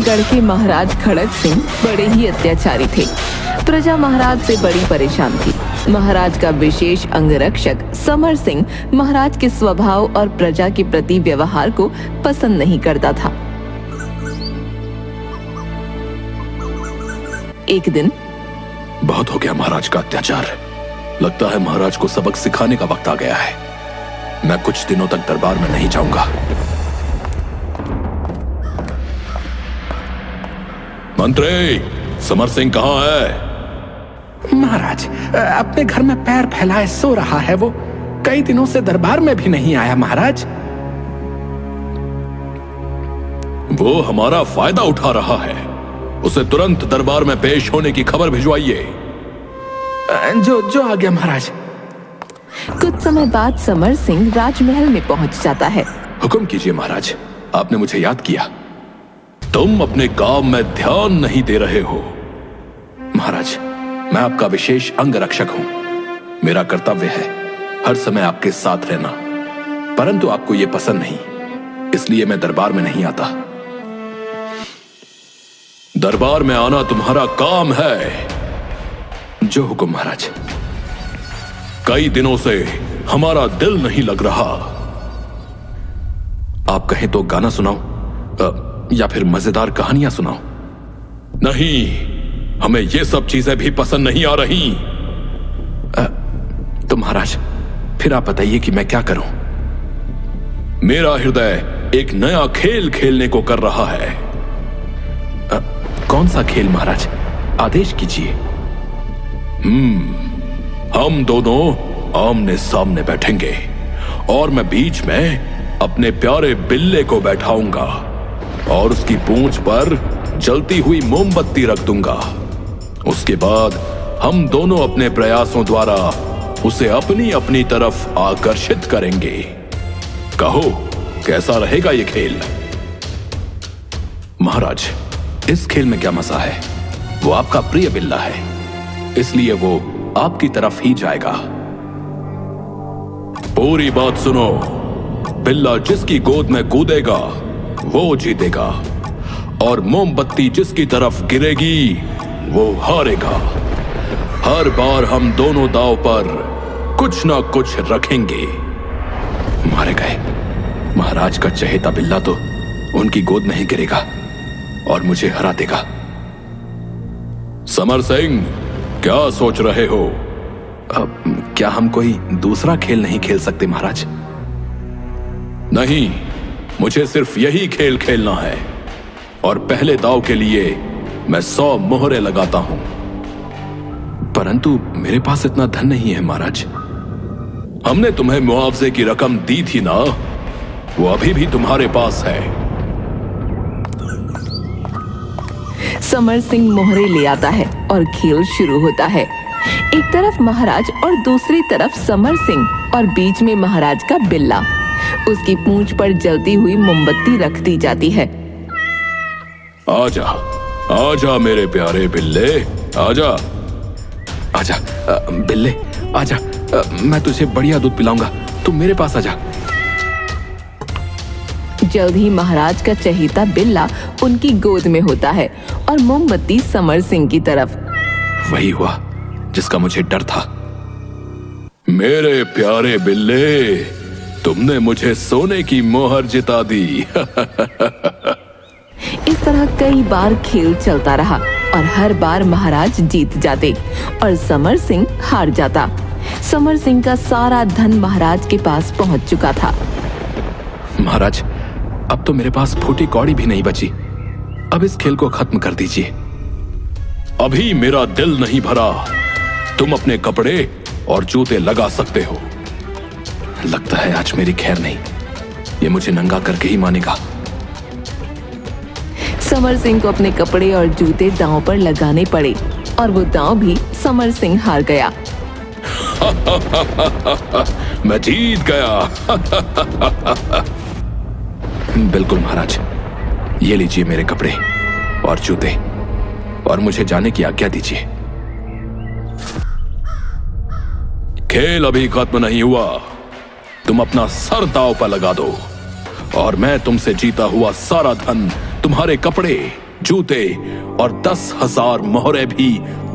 गढ़ के महाराज खड़ग सिंह बड़े ही अत्याचारी थे। प्रजा महाराज से बड़ी परेशान थी। महाराज का विशेष अंगरक्षक समर सिंह महाराज के स्वभाव और प्रजा के प्रति व्यवहार को पसंद नहीं करता था। एक दिन, बहुत हो गया महाराज का अत्याचार। लगता है महाराज को सबक सिखाने का वक्त आ गया है। मैं कुछ दिनों तक दरबार में नहीं जाऊंगा। मंत्री, समर सिंह कहाँ है? महाराज, अपने घर में पैर फैलाए सो रहा है। वो कई दिनों से दरबार में भी नहीं आया महाराज। वो हमारा फायदा उठा रहा है। उसे तुरंत दरबार में पेश होने की खबर भिजवाइए। जो आ गया महाराज। कुछ समय बाद समर सिंह राजमहल में पहुंच जाता है। हुक्म कीजिए महाराज, आपने मुझे याद किया। तुम अपने काम में ध्यान नहीं दे रहे हो। महाराज, मैं आपका विशेष अंगरक्षक हूं। मेरा कर्तव्य है हर समय आपके साथ रहना, परंतु आपको यह पसंद नहीं, इसलिए मैं दरबार में नहीं आता। दरबार में आना तुम्हारा काम है। जो हुक्म महाराज। कई दिनों से हमारा दिल नहीं लग रहा। आप कहें तो गाना सुनाओ या फिर मजेदार कहानियां सुनाओ। नहीं, हमें ये सब चीजें भी पसंद नहीं आ रही। तो महाराज, फिर आप बताइए कि मैं क्या करूं। मेरा हृदय एक नया खेल खेलने को कर रहा है। कौन सा खेल महाराज? आदेश कीजिए। हम दोनों आमने सामने बैठेंगे और मैं बीच में अपने प्यारे बिल्ले को बैठाऊंगा और उसकी पूंछ पर जलती हुई मोमबत्ती रख दूंगा। उसके बाद हम दोनों अपने प्रयासों द्वारा उसे अपनी अपनी तरफ आकर्षित करेंगे। कहो, कैसा रहेगा ये खेल? महाराज, इस खेल में क्या मजा है? वो आपका प्रिय बिल्ला है, इसलिए वो आपकी तरफ ही जाएगा। पूरी बात सुनो। बिल्ला जिसकी गोद में कूदेगा वो जीतेगा और मोमबत्ती जिसकी तरफ गिरेगी वो हारेगा। हर बार हम दोनों दांव पर कुछ ना कुछ रखेंगे। मारे गए। महाराज का चहेता बिल्ला तो उनकी गोद में ही गिरेगा और मुझे हरा देगा। समर सिंह, क्या सोच रहे हो? क्या हम कोई दूसरा खेल नहीं खेल सकते महाराज? नहीं, मुझे सिर्फ यही खेल खेलना है और पहले दांव के लिए मैं 100 मोहरे लगाता हूं। परंतु मेरे पास इतना धन नहीं है महाराज। हमने तुम्हें मुआवजे की रकम दी थी ना, वो अभी भी तुम्हारे पास है। समर सिंह मोहरे ले आता है और खेल शुरू होता है। एक तरफ महाराज और दूसरी तरफ समर सिंह और बीच में महाराज का बिल्ला। उसकी पूंछ पर जलती हुई मोमबत्ती रख दी जाती है। आजा, आजा मेरे प्यारे बिल्ले, आजा। आजा बिल्ले, आजा। मैं तुझे बढ़िया दूध पिलाऊंगा, तुम मेरे पास आजा। जल्द ही महाराज का चहेता बिल्ला उनकी गोद में होता है और मोमबत्ती समर सिंह की तरफ। वही हुआ जिसका मुझे डर था। मेरे प्यारे बिल्ले, तुमने मुझे सोने की मोहर जिता दी। इस तरह कई बार खेल चलता रहा और हर बार महाराज जीत जाते और समर सिंह हार जाता। समर सिंह का सारा धन महाराज के पास पहुंच चुका था। महाराज, अब तो मेरे पास फूटी कौड़ी भी नहीं बची। अब इस खेल को खत्म कर दीजिए। अभी मेरा दिल नहीं भरा। तुम अपने कपड़े और जूते लगा सकते हो। लगता है आज मेरी खैर नहीं। ये मुझे नंगा करके ही मानेगा। समर सिंह को अपने कपड़े और जूते दांव पर लगाने पड़े और वो दांव भी समर सिंह हार गया। मैं जीत गया। बिल्कुल महाराज, ये लीजिए मेरे कपड़े और जूते और मुझे जाने की आज्ञा दीजिए। खेल अभी खत्म नहीं हुआ। तुम अपना सर दांव पर लगा दो और मैं तुमसे जीता हुआ सारा धन, तुम्हारे कपड़े, जूते और 10,000 मोहरे भी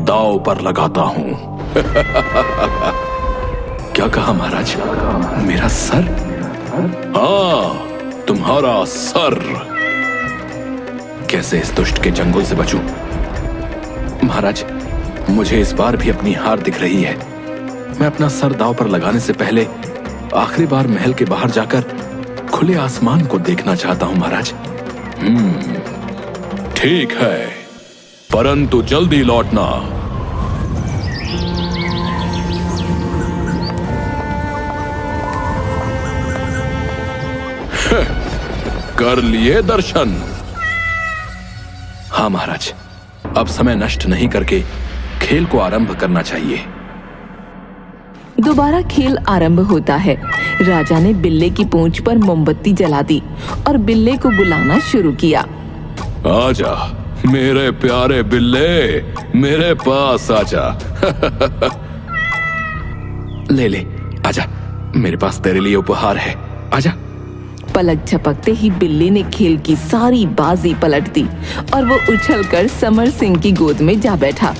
दांव पर लगाता हूं। क्या कहा महाराज? मेरा सर? हाँ, तुम्हारा सर। कैसे इस दुष्ट के चंगुल से बचूं? महाराज, मुझे इस बार भी अपनी हार दिख रही है। मैं अपना सर दांव पर लगाने से पहले आखिरी बार महल के बाहर जाकर खुले आसमान को देखना चाहता हूं महाराज। ठीक है, परंतु जल्दी लौटना। कर लिए दर्शन? हाँ महाराज, अब समय नष्ट नहीं करके खेल को आरंभ करना चाहिए। दोबारा खेल आरंभ होता है। राजा ने बिल्ले की पूंछ पर मोमबत्ती जला दी और बिल्ले को बुलाना शुरू किया। आजा मेरे प्यारे बिल्ले, मेरे पास आजा। ले आजा, मेरे पास तेरे लिए उपहार है, आजा। पलक झपकते ही बिल्ली ने खेल की सारी बाजी पलट दी और वो उछलकर समर सिंह की गोद में जा बैठा।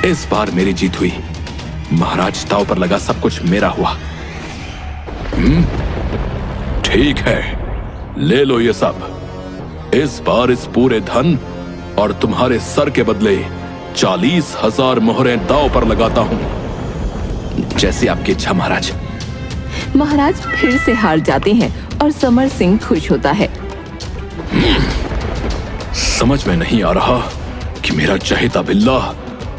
इस बार मेरी जीत हुई। महाराज, दांव पर लगा सब कुछ मेरा हुआ। ठीक है, ले लो ये सब। इस बार इस पूरे धन और तुम्हारे सर के बदले 40,000 मोहरें दांव पर लगाता हूं। जैसी आपकी इच्छा महाराज। महाराज फिर से हार जाते हैं और समर सिंह खुश होता है। समझ में नहीं आ रहा कि मेरा चहेता बिल्ला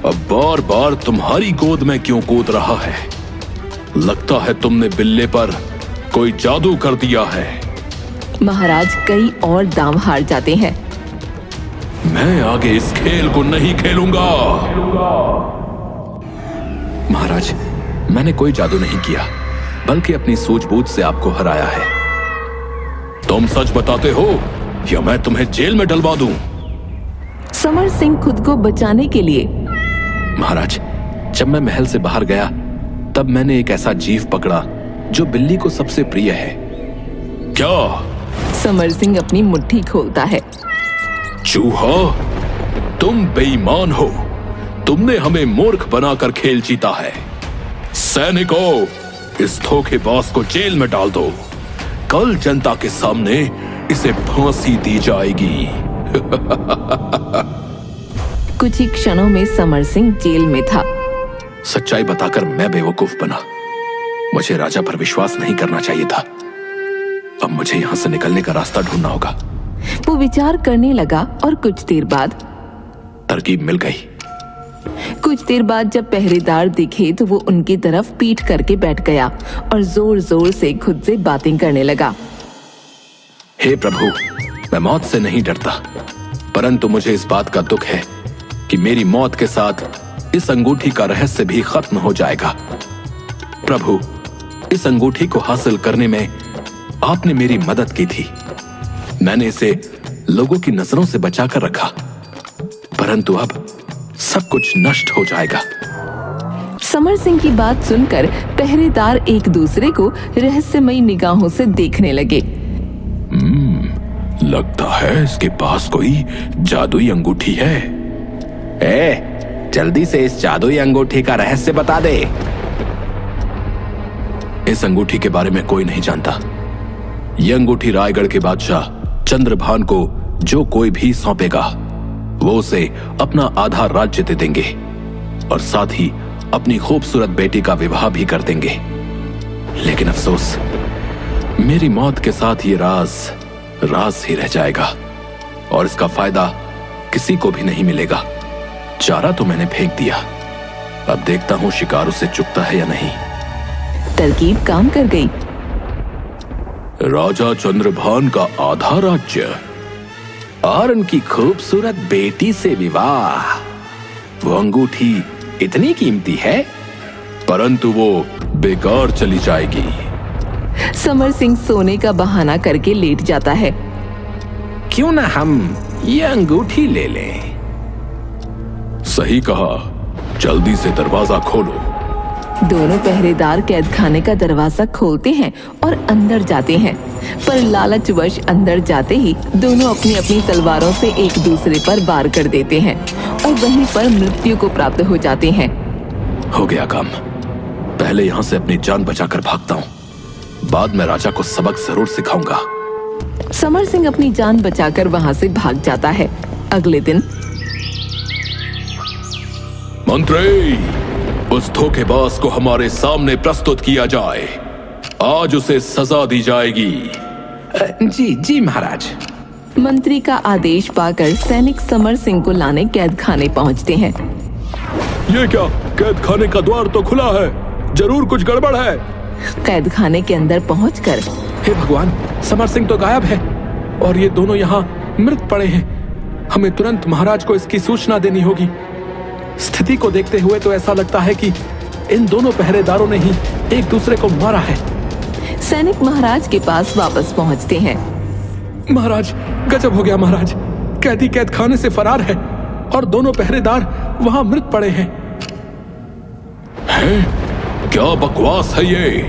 अब बार बार तुम्हारी गोद में क्यों कूद रहा है। लगता है तुमने बिल्ले पर कोई जादू कर दिया है। महाराज कई और दांव हार जाते हैं। मैं आगे इस खेल को नहीं खेलूंगा। महाराज, मैंने कोई जादू नहीं किया, बल्कि अपनी सूझबूझ से आपको हराया है। तुम सच बताते हो या मैं तुम्हें जेल में डलवा दूं? समर सिंह खुद को बचाने के लिए। महाराज, जब मैं महल से बाहर गया तब मैंने एक ऐसा जीव पकड़ा जो बिल्ली को सबसे प्रिय है। क्या? समर सिंह अपनी मुट्ठी खोलता है। चूहा, तुम बेईमान हो। तुमने हमें मूर्ख बनाकर खेल जीता है। सैनिकों, इस धोखेबाज को जेल में डाल दो। कल जनता के सामने इसे फांसी दी जाएगी। कुछ ही क्षणों में समर सिंह जेल में था। सच्चाई बताकर मैं बेवकूफ बना। मुझे राजा पर विश्वास नहीं करना चाहिए था। अब मुझे यहां से निकलने का रास्ता ढूंढना होगा। वो विचार करने लगा और कुछ देर बाद तरकीब मिल गई। कुछ देर बाद जब पहरेदार दिखे तो वो उनकी तरफ पीठ करके बैठ गया और जोर जोर से खुद से बातें करने लगा। हे प्रभु, मैं मौत से नहीं डरता, परंतु मुझे इस बात का दुख है कि मेरी मौत के साथ इस अंगूठी का रहस्य भी खत्म हो जाएगा। प्रभु, इस अंगूठी को हासिल करने में आपने मेरी मदद की थी। मैंने इसे लोगों की नजरों से बचाकर रखा, परंतु अब सब कुछ नष्ट हो जाएगा। समर सिंह की बात सुनकर पहरेदार एक दूसरे को रहस्यमयी निगाहों से देखने लगे। लगता है इसके पास कोई जादुई अंगूठी है। जल्दी से इस जादुई अंगूठी का रहस्य बता दे। इस अंगूठी के बारे में कोई नहीं जानता। यह अंगूठी रायगढ़ के बादशाह चंद्रभान को जो कोई भी सौंपेगा वो उसे अपना आधा राज्य दे देंगे और साथ ही अपनी खूबसूरत बेटी का विवाह भी कर देंगे। लेकिन अफसोस, मेरी मौत के साथ ये राज ही रह जाएगा और इसका फायदा किसी को भी नहीं मिलेगा। चारा तो मैंने फेंक दिया, अब देखता हूं शिकार उसे चुकता है या नहीं। तरकीब काम कर गई। राजा चंद्रभान का आधा राज्य और उनकी खूबसूरत बेटी से विवाह। वो अंगूठी इतनी कीमती है, परंतु वो बेकार चली जाएगी। समर सिंह सोने का बहाना करके लेट जाता है। क्यों ना हम ये अंगूठी ले लें? सही कहा, जल्दी से दरवाजा खोलो। दोनों पहरेदार कैद खाने का दरवाजा खोलते हैं और अंदर जाते हैं, पर लालचवश अंदर जाते ही दोनों अपनी अपनी तलवारों से एक दूसरे पर वार कर देते हैं और वहीं पर मृत्यु को प्राप्त हो जाते हैं। हो गया काम। पहले यहां से अपनी जान बचाकर भागता हूं, बाद में राजा को सबक जरूर सिखाऊंगा। समर सिंह अपनी जान बचाकर वहां से भाग जाता है। अगले दिन मंत्री, उस धोखेबाज को हमारे सामने प्रस्तुत किया जाए। आज उसे सजा दी जाएगी। जी जी महाराज। मंत्री का आदेश पाकर सैनिक समर सिंह को लाने कैद खाने पहुंचते हैं। ये क्या, कैद खाने का द्वार तो खुला है, जरूर कुछ गड़बड़ है। कैद खाने के अंदर पहुंचकर हे भगवान, समर सिंह तो गायब है और ये दोनों यहाँ मृत पड़े हैं। हमें तुरंत महाराज को इसकी सूचना देनी होगी। स्थिति को देखते हुए तो ऐसा लगता है कि इन दोनों पहरेदारों ने ही एक दूसरे को मारा है। सैनिक महाराज के पास वापस पहुंचते हैं। महाराज, गजब हो गया महाराज, कैदी कैद खाने से फरार है और दोनों पहरेदार वहां मृत पड़े हैं। क्या बकवास है ये?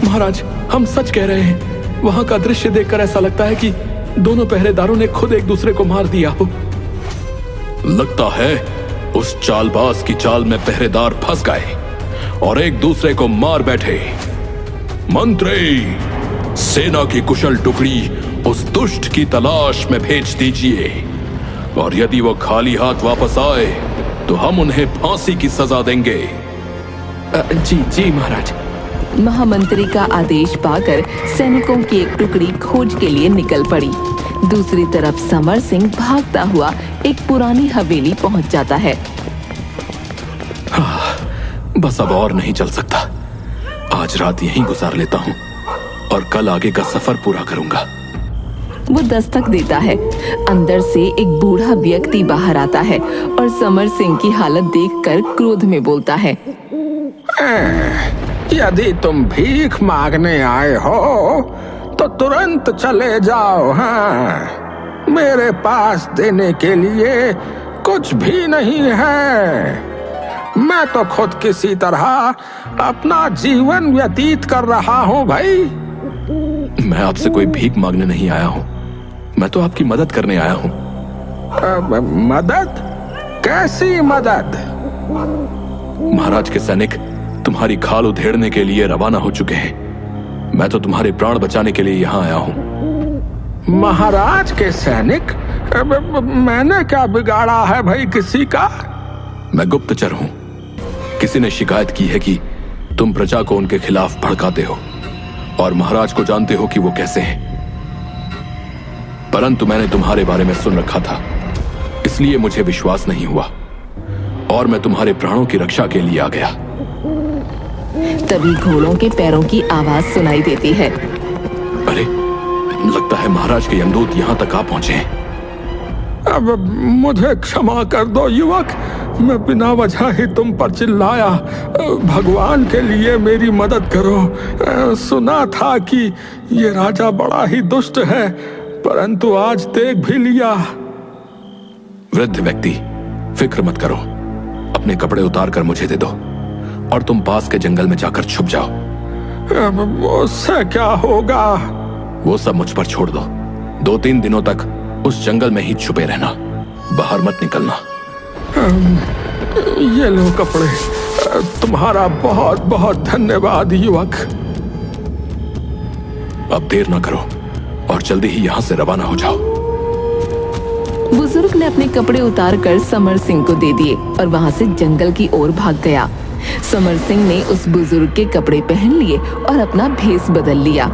महाराज, हम सच कह रहे हैं। वहां का दृश्य देखकर ऐसा लगता है कि दोनों पहरेदारों ने खुद एक दूसरे को मार दिया हो। लगता है उस चालबाज की चाल में पहरेदार फंस गए और एक दूसरे को मार बैठे। मंत्री, सेना की कुशल टुकड़ी उस दुष्ट की तलाश में भेज दीजिए और यदि वो खाली हाथ वापस आए तो हम उन्हें फांसी की सजा देंगे। जी जी महाराज। महामंत्री का आदेश पाकर सैनिकों की एक टुकड़ी खोज के लिए निकल पड़ी। दूसरी तरफ समर सिंह भागता हुआ एक पुरानी हवेली पहुंच जाता है। बस अब और नहीं चल सकता। आज रात यहीं गुजार लेता हूँ और कल आगे का सफर पूरा करूंगा। वो दस्तक देता है। अंदर से एक बूढ़ा व्यक्ति बाहर आता है और समर सिंह की हालत देखकर क्रोध में बोलता है, यदि तुम भीख मांगने आए हो तो तुरंत चले जाओ। हाँ, मेरे पास देने के लिए कुछ भी नहीं है। मैं तो खुद किसी तरह अपना जीवन व्यतीत कर रहा हूँ भाई। मैं आपसे कोई भीख मांगने नहीं आया हूँ, मैं तो आपकी मदद करने आया हूँ। मदद? कैसी मदद? महाराज के सैनिक तुम्हारी खाल उधेड़ने के लिए रवाना हो चुके हैं। मैं तो तुम्हारे प्राण बचाने के लिए यहाँ आया हूँ। महाराज के सैनिक? मैंने क्या बिगाड़ा है भाई किसी का? मैं गुप्तचर हूँ। किसी ने शिकायत की है कि तुम प्रजा को उनके खिलाफ भड़काते हो और महाराज को जानते हो कि वो कैसे हैं। परंतु मैंने तुम्हारे बारे में सुन रखा था, इसलिए मुझे विश्वास नहीं हुआ और मैं तुम्हारे प्राणों की रक्षा के लिए आ गया। तभी घोड़ों के पैरों की आवाज सुनाई देती है। अरे, लगता है महाराज के यमदूत यहाँ तक आ पहुंचे हैं। अब मुझे क्षमा कर दो युवक, मैं बिना वजह ही तुम पर चिल्लाया। भगवान के लिए मेरी मदद करो। सुना था कि ये राजा बड़ा ही दुष्ट है, परंतु आज देख भी लिया। वृद्ध व्यक्ति, फिक्र मत करो, अपने कपड़े उतार कर मुझे दे दो और तुम पास के जंगल में जाकर छुप जाओ। उससे क्या होगा? वो सब मुझ पर छोड़ दो। 2-3 दिनों तक उस जंगल में ही छुपे रहना, बाहर मत निकलना। ये लो कपड़े। तुम्हारा बहुत बहुत धन्यवाद युवक। अब देर ना करो और जल्दी ही यहाँ से रवाना हो जाओ। बुजुर्ग ने अपने कपड़े उतारकर समर सिंह को दे दिए और वहां से जंगल की ओर भाग गया। समर सिंह ने उस बुजुर्ग के कपड़े पहन लिए और अपना भेष बदल लिया।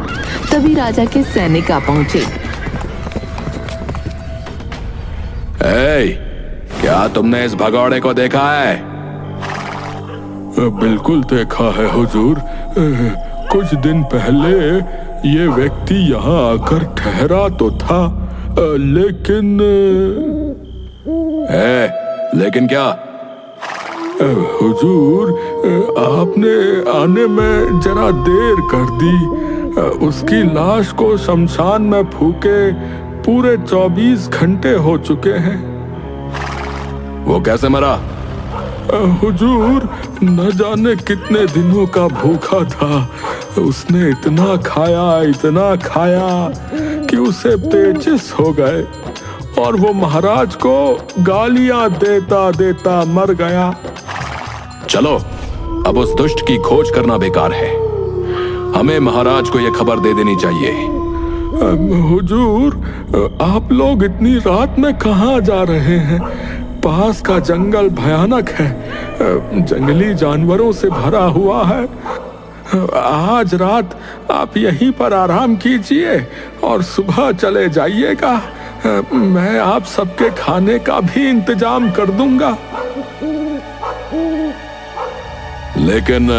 तभी राजा के सैनिक आ पहुंचे। क्या तुमने इस भगौड़े को देखा है? बिल्कुल देखा है हुजूर। कुछ दिन पहले ये व्यक्ति यहाँ आकर ठहरा तो था, लेकिन लेकिन क्या? हुजूर, आपने आने में जरा देर कर दी। उसकी लाश को शमशान में फूके पूरे 24 घंटे हो चुके हैं। वो कैसे मरा? हुजूर, न जाने कितने दिनों का भूखा था। उसने इतना खाया कि उसे पेचिश हो गए और वो महाराज को गालियां देता देता मर गया। चलो, अब उस दुष्ट की खोज करना बेकार है। हमें महाराज को यह खबर दे देनी चाहिए। हुजूर, आप लोग इतनी रात में कहाँ जा रहे हैं? पास का जंगल भयानक है, जंगली जानवरों से भरा हुआ है। आज रात आप यहीं पर आराम कीजिए और सुबह चले जाइएगा। मैं आप सबके खाने का भी इंतजाम कर दूंगा। लेकिन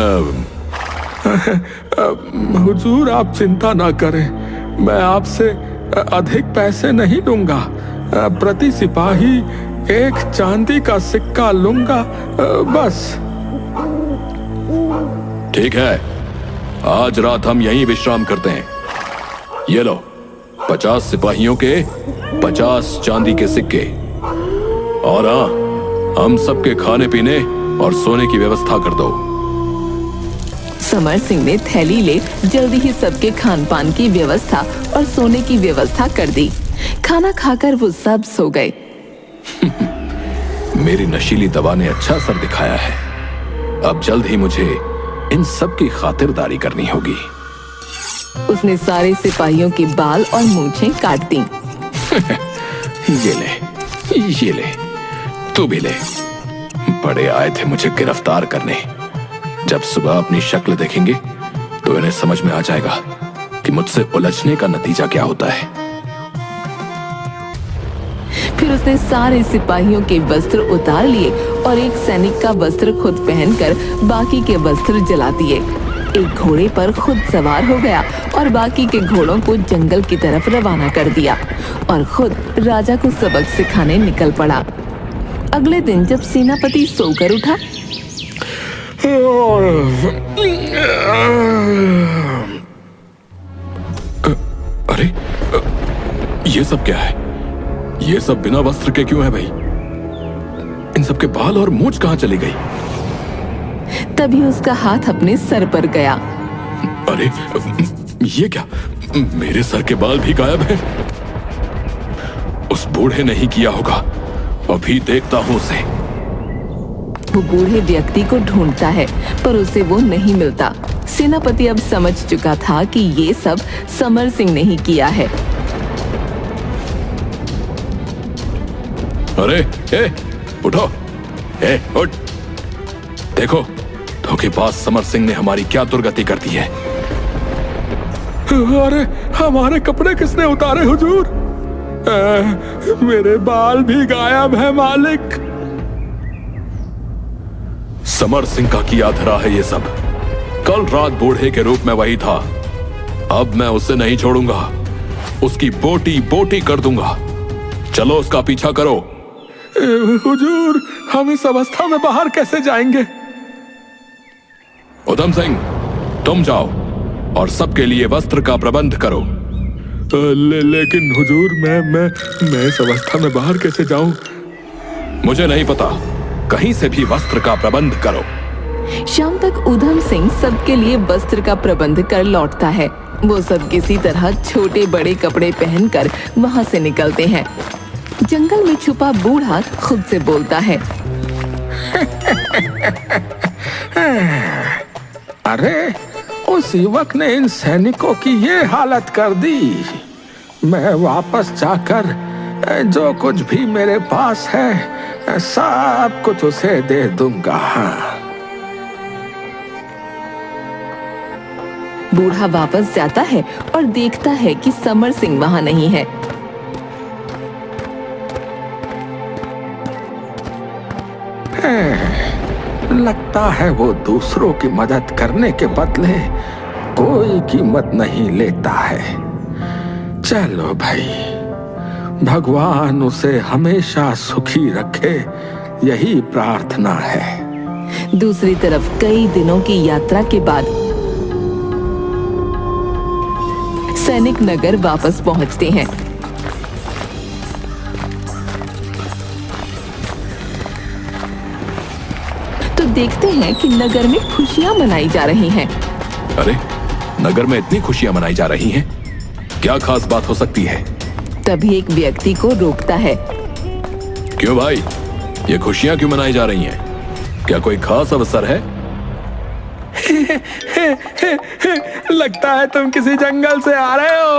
हुजूर, आप चिंता ना करें, मैं आपसे अधिक पैसे नहीं लूंगा। प्रति सिपाही 1 चांदी का सिक्का लूंगा, बस। ठीक है, आज रात हम यहीं विश्राम करते हैं। ये लो, 50 सिपाहियों के 50 चांदी के सिक्के। और हाँ, हम सबके खाने पीने और सोने की व्यवस्था कर दो। समर सिंह ने थैली ले जल्दी ही सबके खान पान की व्यवस्था और सोने की व्यवस्था कर दी। खाना खाकर वो सब सो गए। मेरी नशीली दवा ने अच्छा असर दिखाया है। अब जल्द ही मुझे इन सब की खातिरदारी करनी होगी। उसने सारे सिपाहियों के बाल और मूंछें काट दी। ये ले, तू भी ले। बड़े आए थे मुझे गिरफ्तार करने। जब सुबह अपनी शक्ल देखेंगे तो इन्हें समझ में आ जाएगा कि मुझसे उलझने का नतीजा क्या होता है। फिर उसने सारे सिपाहियों के वस्त्र उतार लिए और एक सैनिक का वस्त्र खुद पहनकर बाकी के वस्त्र जला दिए। एक घोड़े पर खुद सवार हो गया और बाकी के घोड़ों को जंगल की तरफ रवाना कर दिया और खुद राजा को सबक सिखाने निकल पड़ा। अगले दिन जब सेनापति सोकर उठा, अरे, ये सब क्या है? ये सब बिना वस्त्र के क्यों है भाई? इन सब के बाल और मूंछ कहां चली गई? तभी उसका हाथ अपने सर पर गया। अरे, ये क्या? मेरे सर के बाल भी गायब हैं। उस बूढ़े ने ही किया होगा। अभी देखता हूं उसे। वो बूढ़े व्यक्ति को ढूंढता है पर उसे वो नहीं मिलता। सेनापति अब समझ चुका था कि ये सब समर सिंह ने ही किया है। अरे, उठो, उठ। देखो, धोखेबाज समर सिंह ने हमारी क्या दुर्गति कर दी है। अरे, हमारे कपड़े किसने उतारे हुजूर? मेरे बाल भी गायब है मालिक। समर सिंह का किया धरा है ये सब। कल रात बूढ़े के रूप में वही था। अब मैं उसे नहीं छोड़ूंगा। उसकी बोटी बोटी कर दूंगा। चलो, उसका पीछा करो। हुजूर, हम इस अवस्था में बाहर कैसे जाएंगे? उधम सिंह, तुम जाओ और सबके लिए वस्त्र का प्रबंध करो। लेकिन हुजूर, मैं इस अवस्था में बाहर कैसे जाऊं? मुझे नहीं पता। कहीं से भी वस्त्र का प्रबंध करो। शाम तक उधम सिंह सबके लिए वस्त्र का प्रबंध कर लौटता है। वो सब किसी तरह छोटे बड़े कपड़े पहनकर वहां से निकलते हैं। जंगल में छुपा बूढ़ा खुद से बोलता है, अरे, उस युवक ने इन सैनिकों की ये हालत कर दी। मैं वापस जाकर जो कुछ भी मेरे पास है सब कुछ उसे दे दूंगा। बूढ़ा वापस जाता है और देखता है कि समर सिंह वहां नहीं है। लगता है वो दूसरों की मदद करने के बदले कोई कीमत नहीं लेता है। चलो भाई, भगवान उसे हमेशा सुखी रखे, यही प्रार्थना है। दूसरी तरफ कई दिनों की यात्रा के बाद सैनिक नगर वापस पहुंचते हैं। देखते हैं कि नगर में खुशियां मनाई जा रही हैं। अरे, नगर में इतनी खुशियां मनाई जा रही हैं, क्या खास बात हो सकती है? तभी एक व्यक्ति को रोकता है। क्यों भाई, ये खुशियां क्यों मनाई जा रही हैं? क्या कोई खास अवसर है? लगता है तुम किसी जंगल से आ रहे हो,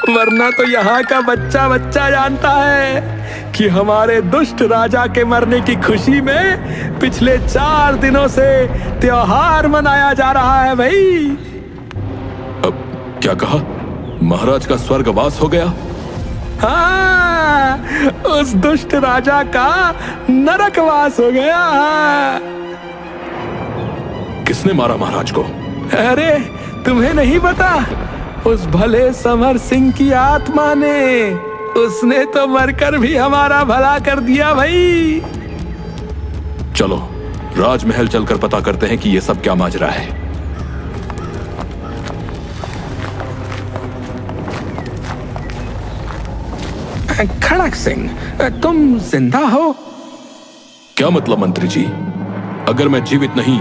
वरना तो यहाँ का बच्चा बच्चा जानता है कि हमारे दुष्ट राजा के मरने की खुशी में पिछले 4 दिनों से त्योहार मनाया जा रहा है भाई। अब क्या कहा? महाराज का स्वर्गवास हो गया? हाँ, उस दुष्ट राजा का नरकवास हो गया। किसने मारा महाराज को? अरे, तुम्हें नहीं पता? उस भले समर सिंह की आत्मा ने, उसने तो मरकर भी हमारा भला कर दिया भाई। चलो राजमहल चलकर पता करते हैं कि ये सब क्या माजरा है। खड़क सिंह, तुम जिंदा हो? क्या मतलब मंत्री जी? अगर मैं जीवित नहीं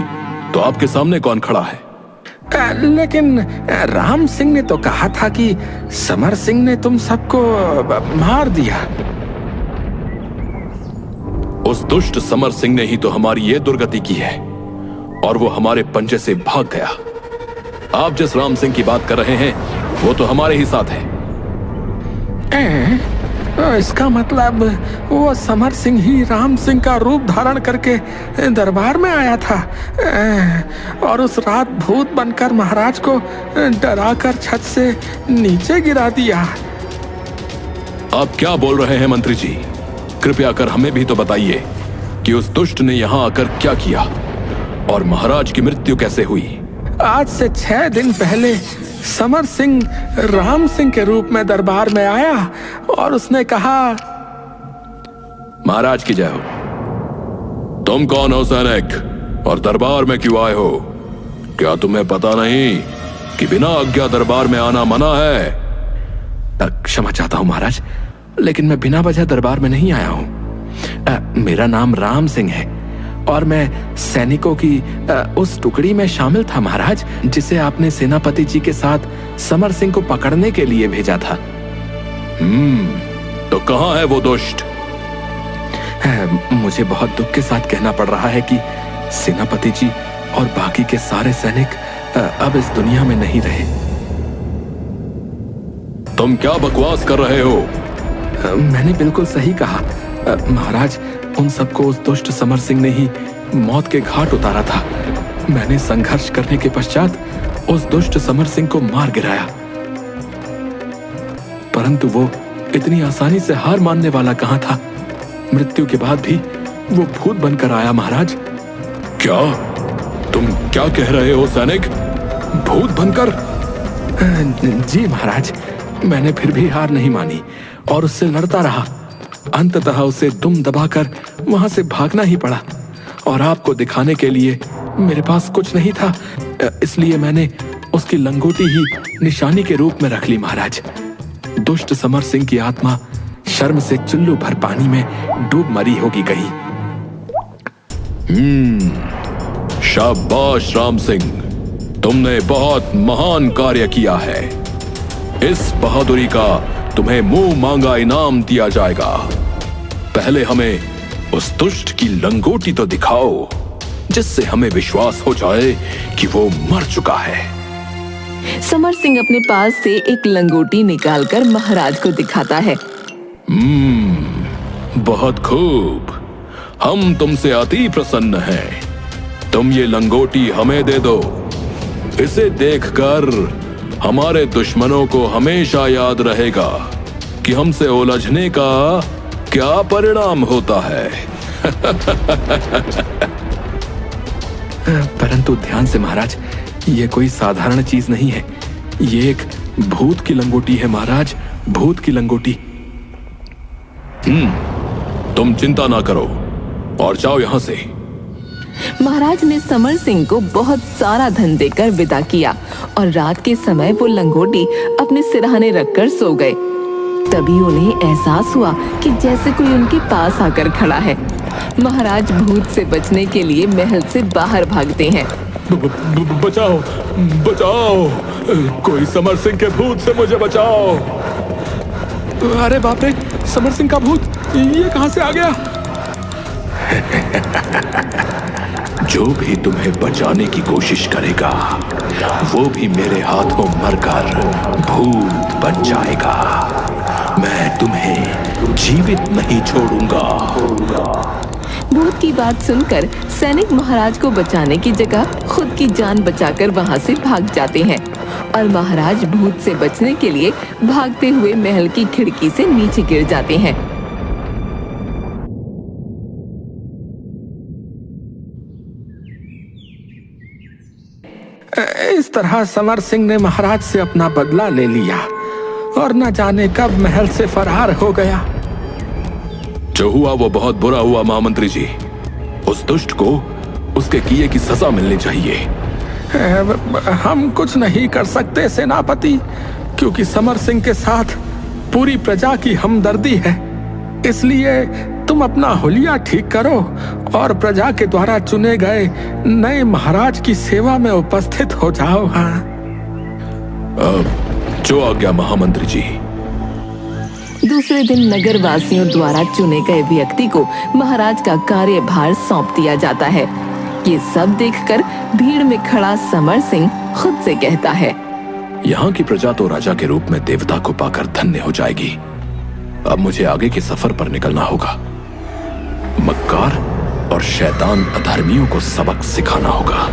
तो आपके सामने कौन खड़ा है? लेकिन राम सिंह ने तो कहा था कि समर सिंह ने तुम सबको मार दिया। उस दुष्ट समर सिंह ने ही तो हमारी ये दुर्गति की है, और वो हमारे पंजे से भाग गया। आप जिस राम सिंह की बात कर रहे हैं वो तो हमारे ही साथ है। इसका मतलब वो समर सिंह ही राम सिंह का रूप धारण करके दरबार में आया था, और उस रात भूत बनकर महाराज को डराकर छत से नीचे गिरा दिया। आप क्या बोल रहे हैं मंत्री जी? कृपया कर हमें भी तो बताइए कि उस दुष्ट ने यहाँ आकर क्या किया, और महाराज की मृत्यु कैसे हुई? आज से 6 दिन पहले समर सिंह राम सिंह के रूप में दरबार में आया और उसने कहा, महाराज की जय हो। तुम कौन हो सैनिक, और दरबार में क्यों आए हो? क्या तुम्हें पता नहीं कि बिना आज्ञा दरबार में आना मना है? क्षमा चाहता हूं महाराज, लेकिन मैं बिना वजह दरबार में नहीं आया हूं। मेरा नाम राम सिंह है और मैं सैनिकों की उस टुकड़ी में शामिल था महाराज, जिसे आपने सेनापति जी के साथ समर सिंह को पकड़ने के लिए भेजा था। तो कहाँ है वो दुष्ट? मुझे बहुत दुख के साथ कहना पड़ रहा है कि सेनापति जी और बाकी के सारे सैनिक अब इस दुनिया में नहीं रहे। तुम क्या बकवास कर रहे हो? मैंने बिल्कुल सही कहा महाराज। उन सबको उस दुष्ट समर सिंह ने ही मौत के घाट उतारा था। मैंने संघर्ष करने के पश्चात उस दुष्ट समर सिंह को मार गिराया, परंतु वो इतनी आसानी से हार मानने वाला कहां था। मृत्यु के बाद भी वो भूत बनकर आया महाराज। क्या तुम क्या कह रहे हो सैनिक? भूत बनकर? जी महाराज, मैंने फिर भी हार नहीं मानी और उससे लड़ता रहा। अंततः उसे दुम दबाकर वहां से भागना ही पड़ा, और आपको दिखाने के लिए मेरे पास कुछ नहीं था, इसलिए मैंने उसकी लंगोटी ही निशानी के रूप में रख ली महाराज। दुष्ट समर सिंह की आत्मा शर्म से चुल्लू भर पानी में डूब मरी होगी कहीं। शाबाश राम सिंह, तुमने बहुत महान कार्य किया है। इस बहादुरी का तुम्हें मुंह मांगा इनाम दिया जाएगा। पहले हमें उस दुष्ट की लंगोटी तो दिखाओ, जिससे हमें विश्वास हो जाए कि वो मर चुका है। समर सिंह अपने पास से एक लंगोटी निकालकर महाराज को दिखाता है। बहुत खूब, हम तुमसे अति प्रसन्न हैं। तुम ये लंगोटी हमें दे दो। इसे देखकर हमारे दुश्मनों को हमेशा याद रहेगा कि हमसे उलझने का क्या परिणाम होता है। परंतु ध्यान से महाराज, ये कोई साधारण चीज नहीं है। ये एक भूत की लंगोटी है महाराज, भूत की लंगोटी। तुम चिंता ना करो और जाओ यहां से। महाराज ने समर सिंह को बहुत सारा धन देकर विदा किया और रात के समय वो लंगोटी अपने सिरहाने रखकर सो गए। तभी उन्हें एहसास हुआ कि जैसे कोई उनके पास आकर खड़ा है। महाराज भूत से बचने के लिए महल से बाहर भागते हैं। बचाओ, बचाओ, कोई समर सिंह के भूत से मुझे बचाओ। अरे बाप रे, समर सिंह का भूत ये कहां से आ गया? जो भी तुम्हें बचाने की कोशिश करेगा वो भी मेरे हाथों मरकर भूत बन जाएगा। मैं तुम्हें जीवित नहीं छोड़ूंगा। भूत की बात सुनकर सैनिक महाराज को बचाने की जगह खुद की जान बचाकर वहां से भाग जाते हैं और महाराज भूत से बचने के लिए भागते हुए महल की खिड़की से नीचे गिर जाते हैं। इस तरह समर सिंह ने महाराज से अपना बदला ले लिया और न जाने कब महल से फरार हो गया। जो हुआ वो बहुत बुरा हुआ महामंत्री जी। उस दुष्ट को उसके किए की सजा मिलनी चाहिए। हम कुछ नहीं कर सकते सेनापति, क्योंकि समर सिंह के साथ पूरी प्रजा की हमदर्दी है। इसलिए तुम अपना हुलिया ठीक करो और प्रजा के द्वारा चुने गए नए महाराज की सेवा में उपस्थित हो जाओ। हाँ, जो आज्ञा महामंत्री जी। दूसरे दिन नगर वासियों द्वारा चुने गए व्यक्ति को महाराज का कार्यभार सौंप दिया जाता है। ये सब देखकर भीड़ में खड़ा समर सिंह खुद से कहता है, यहाँ की प्रजा तो राजा के रूप में देवता को पाकर धन्य हो जाएगी। अब मुझे आगे के सफर पर निकलना होगा। मक्कार और शैतान अधर्मियों को सबक सिखाना होगा।